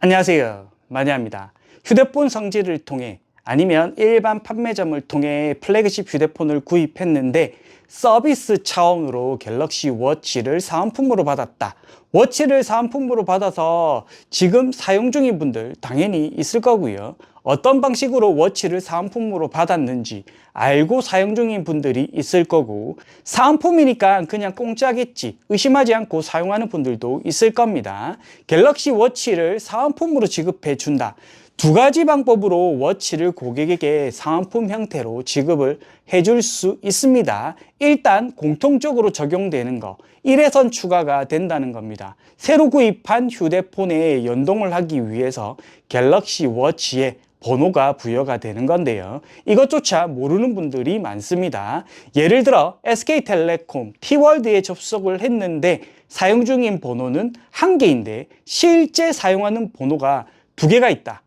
안녕하세요, 마니아입니다. 휴대폰 성지를 통해 아니면 일반 판매점을 통해 플래그십 휴대폰을 구입했는데 서비스 차원으로 갤럭시 워치를 사은품으로 받았다. 워치를 사은품으로 받아서 지금 사용 중인 분들 당연히 있을 거고요. 어떤 방식으로 워치를 사은품으로 받았는지 알고 사용 중인 분들이 있을 거고, 사은품이니까 그냥 공짜겠지 의심하지 않고 사용하는 분들도 있을 겁니다. 갤럭시 워치를 사은품으로 지급해 준다. 두 가지 방법으로 워치를 고객에게 사은품 형태로 지급을 해줄 수 있습니다. 일단 공통적으로 적용되는 거, 1회선 추가가 된다는 겁니다. 새로 구입한 휴대폰에 연동을 하기 위해서 갤럭시 워치에 번호가 부여가 되는 건데요. 이것조차 모르는 분들이 많습니다. 예를 들어 SK텔레콤, T월드에 접속을 했는데 사용 중인 번호는 한 개인데 실제 사용하는 번호가 두 개가 있다.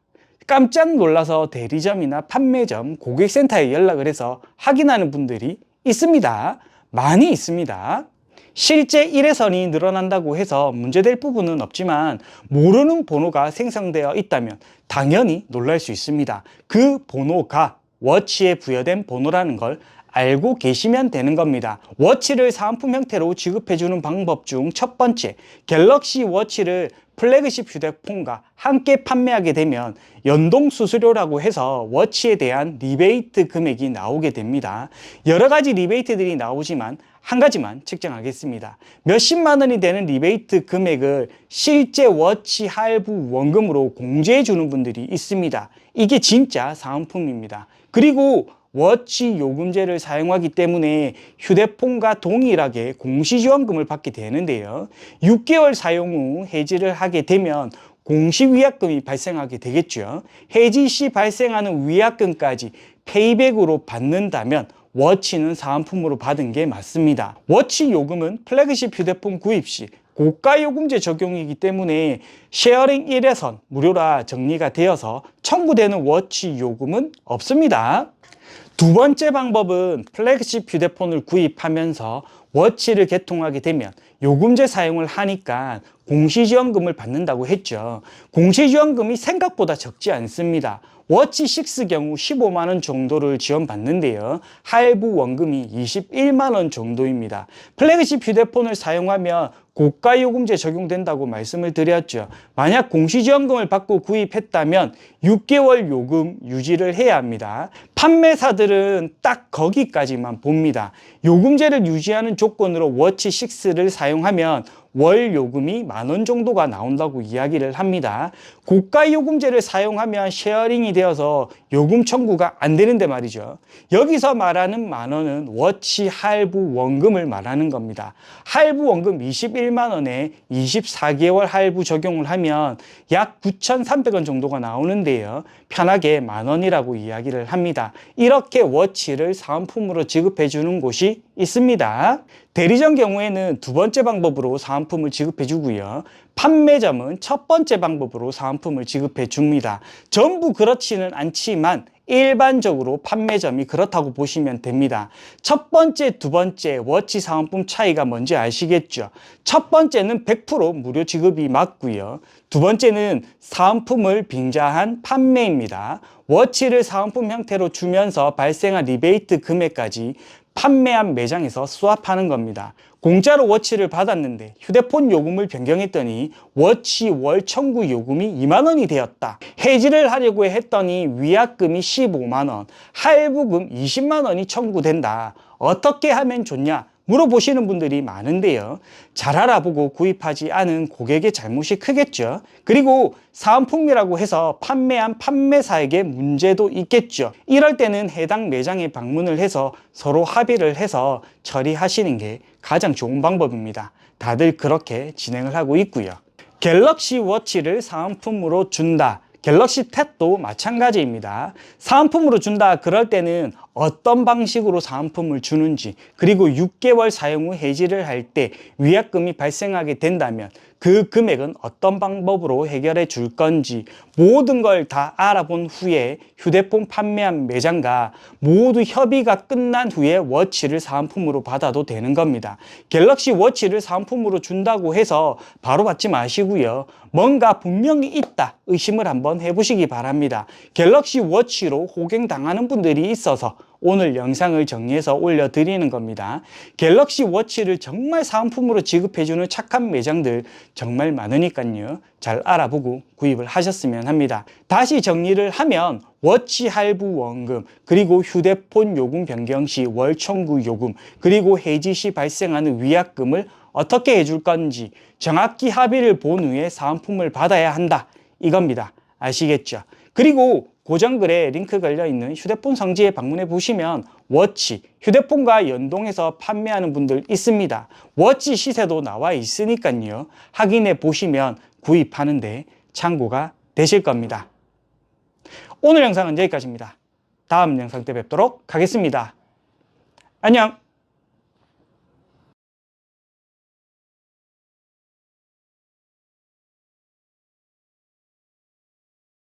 깜짝 놀라서 대리점이나 판매점, 고객센터에 연락을 해서 확인하는 분들이 있습니다. 많이 있습니다. 실제 1회선이 늘어난다고 해서 문제될 부분은 없지만 모르는 번호가 생성되어 있다면 당연히 놀랄 수 있습니다. 그 번호가 워치에 부여된 번호라는 걸 알고 계시면 되는 겁니다. 워치를 사은품 형태로 지급해주는 방법 중 첫 번째, 갤럭시 워치를 플래그십 휴대폰과 함께 판매하게 되면 연동 수수료라고 해서 워치에 대한 리베이트 금액이 나오게 됩니다. 여러 가지 리베이트들이 나오지만 한 가지만 측정하겠습니다. 몇십만 원이 되는 리베이트 금액을 실제 워치 할부 원금으로 공제해 주는 분들이 있습니다. 이게 진짜 사은품입니다. 그리고 워치 요금제를 사용하기 때문에 휴대폰과 동일하게 공시지원금을 받게 되는데요. 6개월 사용 후 해지를 하게 되면 공시위약금이 발생하게 되겠죠. 해지 시 발생하는 위약금까지 페이백으로 받는다면 워치는 사은품으로 받은 게 맞습니다. 워치 요금은 플래그십 휴대폰 구입 시 고가 요금제 적용이기 때문에 쉐어링 1회선 무료라 정리가 되어서 청구되는 워치 요금은 없습니다. 두 번째 방법은 플래그십 휴대폰을 구입하면서 워치를 개통하게 되면 요금제 사용을 하니까 공시지원금을 받는다고 했죠. 공시지원금이 생각보다 적지 않습니다. 워치 6 경우 15만 원 정도를 지원받는데요. 할부 원금이 21만 원 정도입니다. 플래그십 휴대폰을 사용하면 고가 요금제 적용된다고 말씀을 드렸죠. 만약 공시지원금을 받고 구입했다면 6개월 요금 유지를 해야 합니다. 판매사들은 딱 거기까지만 봅니다. 요금제를 유지하는 조건으로 워치 6를 사용하면 월 요금이 10,000원 정도가 나온다고 이야기를 합니다. 고가 요금제를 사용하면 쉐어링이 되어서 요금 청구가 안 되는데 말이죠. 여기서 말하는 10,000원은 워치 할부 원금을 말하는 겁니다. 할부 원금 21만 원에 24개월 할부 적용을 하면 약 9,300원 정도가 나오는데요. 편하게 10,000원이라고 이야기를 합니다. 이렇게 워치를 사은품으로 지급해 주는 곳이 있습니다. 대리점 경우에는 두 번째 방법으로 사은품을 지급해 주고요. 판매점은 첫 번째 방법으로 사은품을 지급해 줍니다. 전부 그렇지는 않지만 일반적으로 판매점이 그렇다고 보시면 됩니다. 첫 번째, 두 번째 워치 사은품 차이가 뭔지 아시겠죠? 첫 번째는 100% 무료 지급이 맞고요. 두 번째는 사은품을 빙자한 판매입니다. 워치를 사은품 형태로 주면서 발생한 리베이트 금액까지 판매한 매장에서 수합하는 겁니다. 공짜로 워치를 받았는데 휴대폰 요금을 변경했더니 워치 월 청구 요금이 2만 원이 되었다. 해지를 하려고 했더니 위약금이 15만 원, 할부금 20만 원이 청구된다. 어떻게 하면 좋냐? 물어보시는 분들이 많은데요. 잘 알아보고 구입하지 않은 고객의 잘못이 크겠죠. 그리고 사은품이라고 해서 판매한 판매사에게 문제도 있겠죠. 이럴 때는 해당 매장에 방문을 해서 서로 합의를 해서 처리하시는 게 가장 좋은 방법입니다. 다들 그렇게 진행을 하고 있고요. 갤럭시 워치를 사은품으로 준다. 갤럭시 탭도 마찬가지입니다. 사은품으로 준다 그럴 때는 어떤 방식으로 사은품을 주는지, 그리고 6개월 사용 후 해지를 할 때 위약금이 발생하게 된다면 그 금액은 어떤 방법으로 해결해 줄 건지 모든 걸 다 알아본 후에 휴대폰 판매한 매장과 모두 협의가 끝난 후에 워치를 사은품으로 받아도 되는 겁니다. 갤럭시 워치를 사은품으로 준다고 해서 바로 받지 마시고요. 뭔가 분명히 있다 의심을 한번 해보시기 바랍니다. 갤럭시 워치로 호갱당하는 분들이 있어서 오늘 영상을 정리해서 올려드리는 겁니다. 갤럭시 워치를 정말 사은품으로 지급해주는 착한 매장들 정말 많으니까요. 잘 알아보고 구입을 하셨으면 합니다. 다시 정리를 하면 워치 할부 원금, 그리고 휴대폰 요금 변경 시 월 청구 요금, 그리고 해지 시 발생하는 위약금을 어떻게 해줄 건지 정확히 합의를 본 후에 사은품을 받아야 한다 이겁니다. 아시겠죠? 그리고 고정글에 링크 걸려있는 휴대폰 성지에 방문해 보시면 워치, 휴대폰과 연동해서 판매하는 분들 있습니다. 워치 시세도 나와 있으니까요. 확인해 보시면 구입하는데 참고가 되실 겁니다. 오늘 영상은 여기까지입니다. 다음 영상 때 뵙도록 하겠습니다. 안녕!